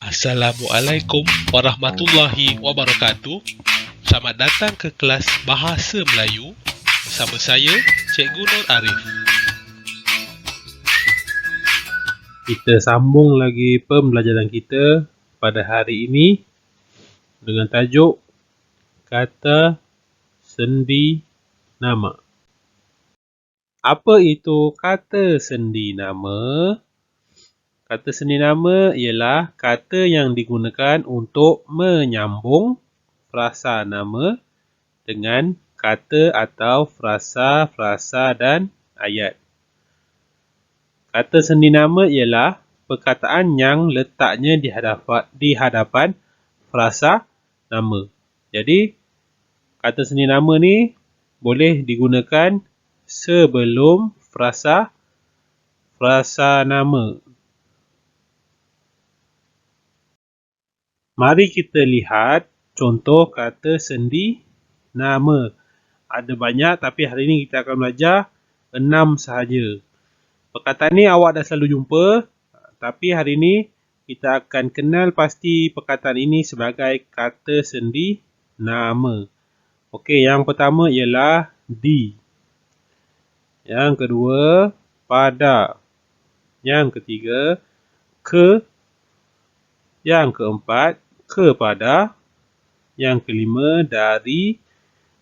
Assalamualaikum warahmatullahi wabarakatuh. Selamat datang ke kelas Bahasa Melayu bersama saya, Cikgu Nur Arif. Kita sambung lagi pembelajaran kita pada hari ini dengan tajuk kata sendi nama. Apa itu kata sendi nama? Kata sendi nama ialah kata yang digunakan untuk menyambung frasa nama dengan kata atau frasa-frasa dan ayat. Kata sendi nama ialah perkataan yang letaknya di hadapan frasa nama. Jadi, kata sendi nama ni boleh digunakan sebelum frasa nama. Mari kita lihat contoh kata sendi nama. Ada banyak tapi hari ini kita akan belajar 6 sahaja. Perkataan ni awak dah selalu jumpa, tapi hari ini kita akan kenal pasti perkataan ini sebagai kata sendi nama. Okey, yang pertama ialah di. Yang kedua, pada. Yang ketiga, ke. Yang keempat, kepada. Yang kelima, dari.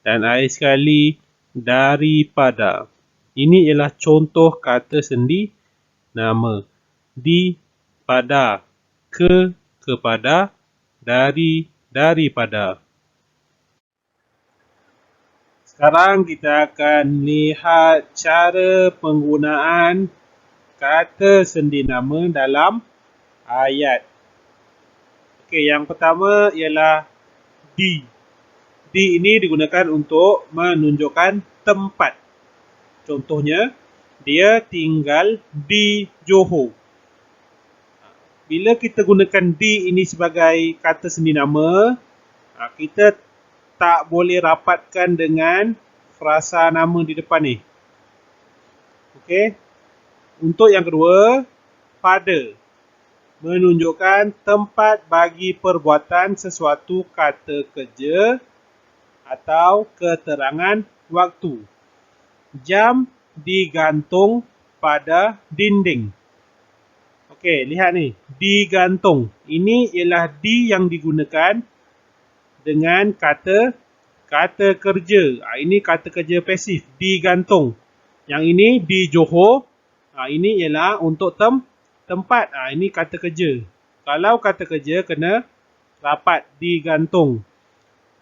Dan akhir sekali, daripada. Ini ialah contoh kata sendi nama. Di, pada, ke, kepada, dari, daripada. Sekarang kita akan lihat cara penggunaan kata sendi nama dalam ayat. Okey, yang pertama ialah di. Di ini digunakan untuk menunjukkan tempat. Contohnya, dia tinggal di Johor. Bila kita gunakan di ini sebagai kata sendi nama, kita tak boleh rapatkan dengan frasa nama di depan ni. Okey. Untuk yang kedua, pada. Menunjukkan tempat bagi perbuatan sesuatu kata kerja atau keterangan waktu. Jam digantung pada dinding. Okey, lihat ni. Digantung. Ini ialah di yang digunakan dengan kata kerja. Ini kata kerja pasif. Digantung. Yang ini di Johor. Ini ialah untuk tempat. Ini kata kerja. Kalau kata kerja kena rapat. Digantung.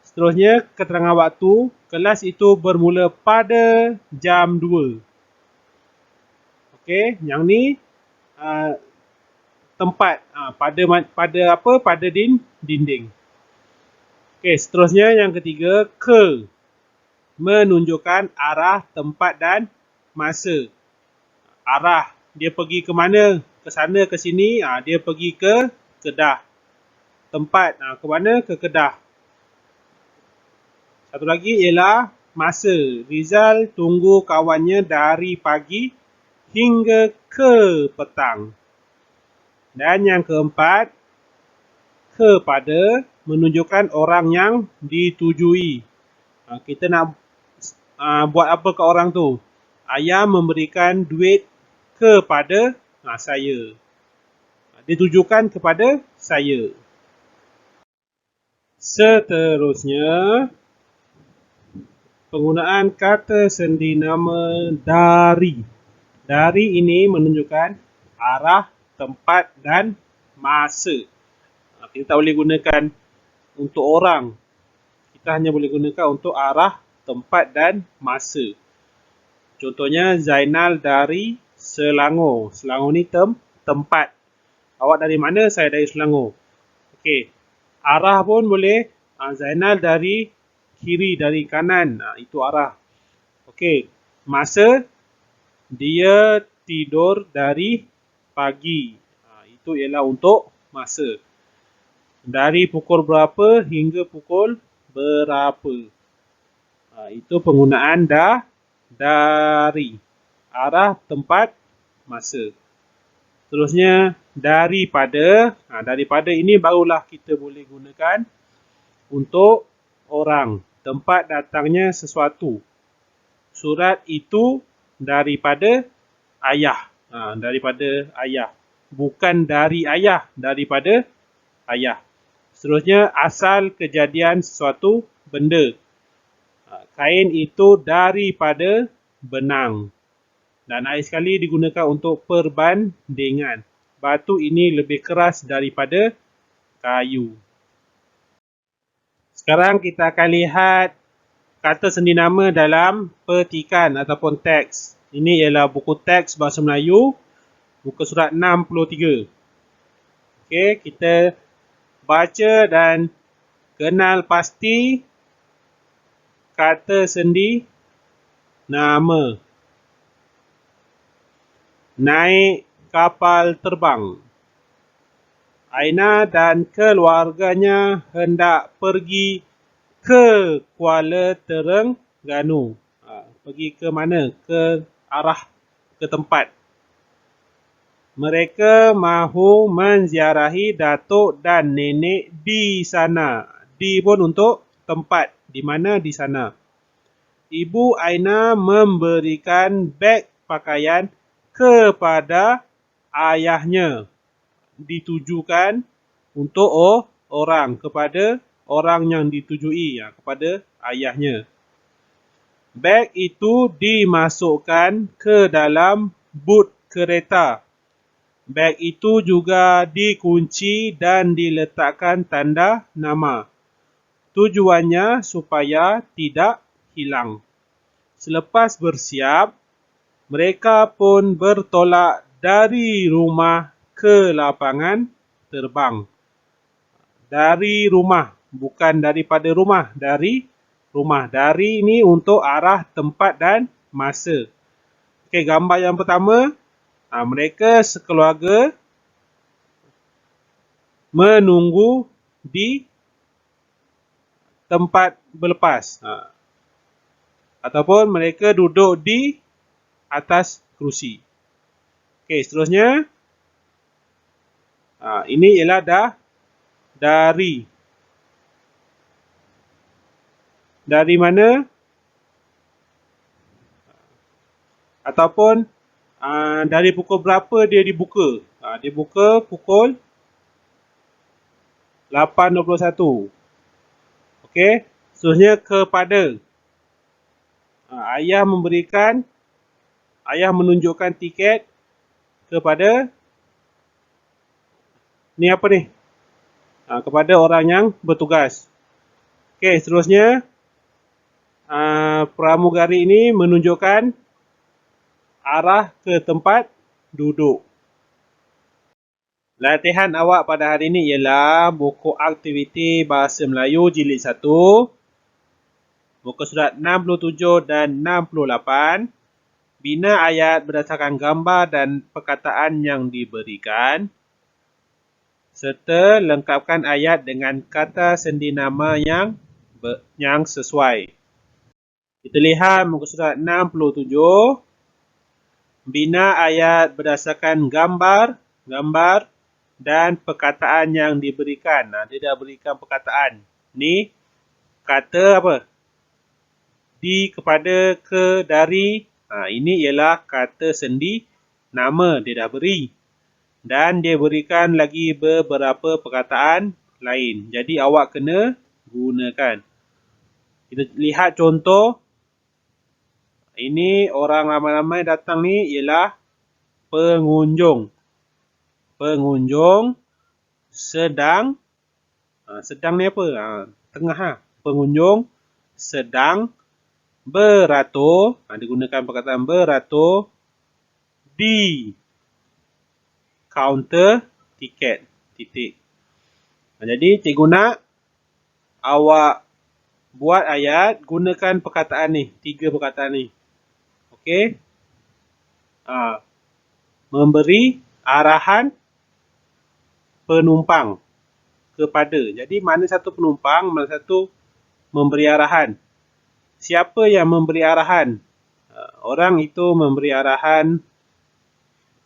Seterusnya, keterangan waktu. Kelas itu bermula pada jam 2. Okey, yang ni tempat. Pada dinding. Okey, seterusnya yang ketiga, ke. Menunjukkan arah, tempat dan masa. Arah, dia pergi ke mana? Ke sana, ke sini. Dia pergi ke Kedah. Tempat, ke mana? Ke Kedah. Satu lagi ialah masa. Rizal tunggu kawannya dari pagi hingga ke petang. Dan yang keempat, kepada menunjukkan orang yang ditujui. Kita nak buat apa ke orang tu? Ayah memberikan duit kepada saya. Ditujukan kepada saya. Seterusnya, penggunaan kata sendi nama dari. Dari ini menunjukkan arah, tempat dan masa. Kita tak boleh gunakan untuk orang. Kita hanya boleh gunakan untuk arah, tempat dan masa. Contohnya, Zainal dari Selangor. Selangor ni tempat. Awak dari mana? Saya dari Selangor. Okey. Arah pun boleh. Zainal dari kiri, dari kanan. Itu arah. Okey. Masa, dia tidur dari pagi. Itu ialah untuk masa. Dari pukul berapa hingga pukul berapa. Itu penggunaan dari. Arah, tempat, masa. Seterusnya daripada. Daripada ini barulah kita boleh gunakan untuk orang. Tempat datangnya sesuatu. Surat itu daripada ayah. Daripada ayah. Bukan dari ayah, daripada ayah. Seterusnya asal kejadian sesuatu benda. Kain itu daripada benang. Dan air sekali digunakan untuk perbandingan. Batu ini lebih keras daripada kayu. Sekarang kita akan lihat kata sendi nama dalam petikan ataupun teks. Ini ialah buku teks bahasa Melayu, muka surat 63. Okey, kita baca dan kenal pasti kata sendi nama. Naik kapal terbang. Aina dan keluarganya hendak pergi ke Kuala Terengganu. Pergi ke mana? Ke arah, ke tempat. Mereka mahu menziarahi datuk dan nenek di sana. Di pun untuk tempat. Di mana? Di sana. Ibu Aina memberikan beg pakaian kepada ayahnya. Ditujukan untuk orang, kepada orang yang ditujui, kepada ayahnya. Beg itu dimasukkan ke dalam but kereta. Beg itu juga dikunci dan diletakkan tanda nama. Tujuannya supaya tidak hilang. Selepas bersiap, mereka pun bertolak dari rumah ke lapangan terbang. Dari rumah, bukan daripada rumah, dari rumah. Dari ini untuk arah, tempat dan masa. Okey, gambar yang pertama, mereka sekeluarga menunggu di tempat berlepas. Ataupun mereka duduk di atas kerusi. Okey, seterusnya. Ini ialah dari. Dari mana? Ataupun dari pukul berapa dia dibuka? Dia buka pukul 8.21. Okey, seterusnya kepada. Ayah menunjukkan tiket kepada ni apa ni? Kepada orang yang bertugas. Okey, seterusnya pramugari ini menunjukkan arah ke tempat duduk. Latihan awak pada hari ini ialah buku aktiviti Bahasa Melayu jilid 1, muka surat 67 dan 68. Bina ayat berdasarkan gambar dan perkataan yang diberikan. Serta lengkapkan ayat dengan kata sendi nama yang sesuai. Kita lihat muka surat 67. Bina ayat berdasarkan gambar dan perkataan yang diberikan. Dia dah berikan perkataan. Ni kata apa? Di, kepada, ke, dari. Ini ialah kata sendi nama. Dia dah beri. Dan dia berikan lagi beberapa perkataan lain. Jadi awak kena gunakan. Kita lihat contoh. Ini orang ramai-ramai datang ni ialah pengunjung. Pengunjung sedang. Sedang ni apa? Tengah. Pengunjung sedang beratur. Digunakan perkataan beratur di kaunter tiket. Titik. Jadi cikgu nak awak buat ayat, gunakan perkataan ni. 3 perkataan ni. Okey. Memberi arahan penumpang kepada. Jadi mana satu penumpang, mana satu memberi arahan. Siapa yang memberi arahan? Orang itu memberi arahan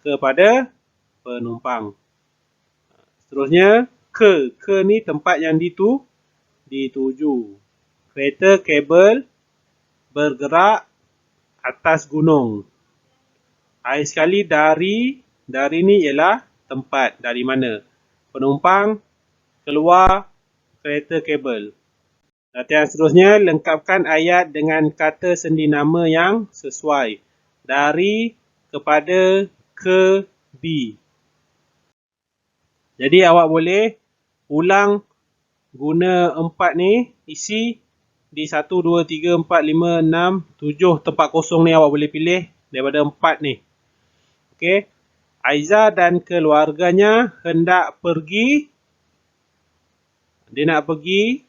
kepada penumpang. Seterusnya, ke. Ke ni tempat yang dituju. Kereta kabel bergerak atas gunung. Akhir sekali, dari. Dari ni ialah tempat. Dari mana? Penumpang keluar kereta kabel. Latihan seterusnya, lengkapkan ayat dengan kata sendi nama yang sesuai. Dari, kepada, ke, di. Jadi awak boleh ulang guna 4 ni, isi di 1, 2, 3, 4, 5, 6, 7 tempat kosong ni awak boleh pilih daripada 4 ni. Okey. Aiza dan keluarganya hendak pergi. Dia nak pergi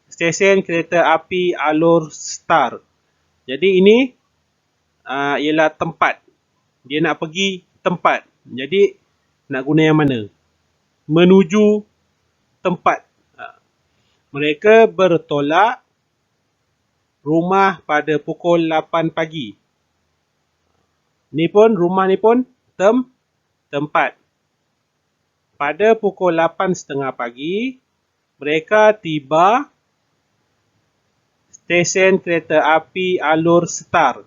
stesen kereta api Alor Star. Jadi ini ialah tempat. Dia nak pergi tempat. Jadi nak guna yang mana? Menuju tempat. Mereka bertolak rumah pada pukul 8 pagi. Ni pun rumah ni pun tempat. Pada pukul 8.30 pagi mereka tiba stesen kereta api Alor Star.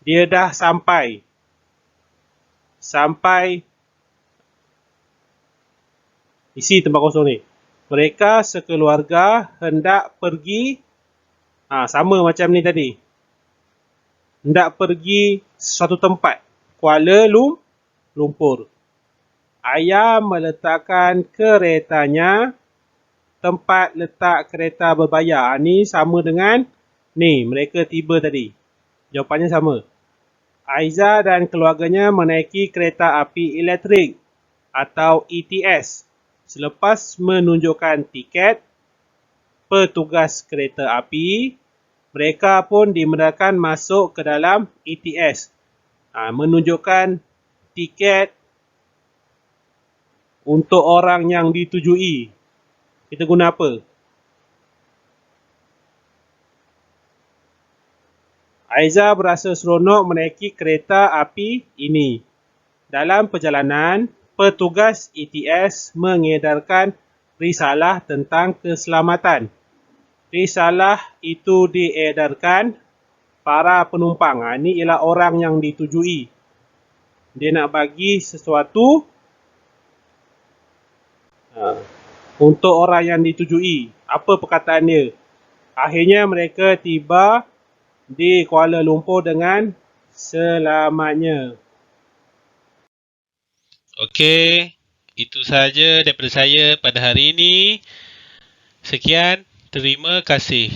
Dia dah sampai. Isi tempat kosong ni. Mereka sekeluarga hendak pergi. Sama macam ni tadi. Hendak pergi suatu tempat. Kuala Lumpur. Ayah meletakkan keretanya tempat letak kereta berbayar. Ni sama dengan ni, mereka tiba tadi. Jawapannya sama. Aiza dan keluarganya menaiki kereta api elektrik atau ETS. Selepas menunjukkan tiket petugas kereta api, mereka pun dimudahkan masuk ke dalam ETS. Menunjukkan tiket untuk orang yang ditujui. Kita guna apa? Aiza berasa seronok menaiki kereta api ini. Dalam perjalanan, petugas ETS mengedarkan risalah tentang keselamatan. Risalah itu diedarkan para penumpang. Ini ialah orang yang ditujui. Dia nak bagi sesuatu untuk orang yang ditujui. Apa perkataan dia? Akhirnya mereka tiba di Kuala Lumpur dengan selamatnya. Okey, itu sahaja daripada saya pada hari ini. Sekian, terima kasih.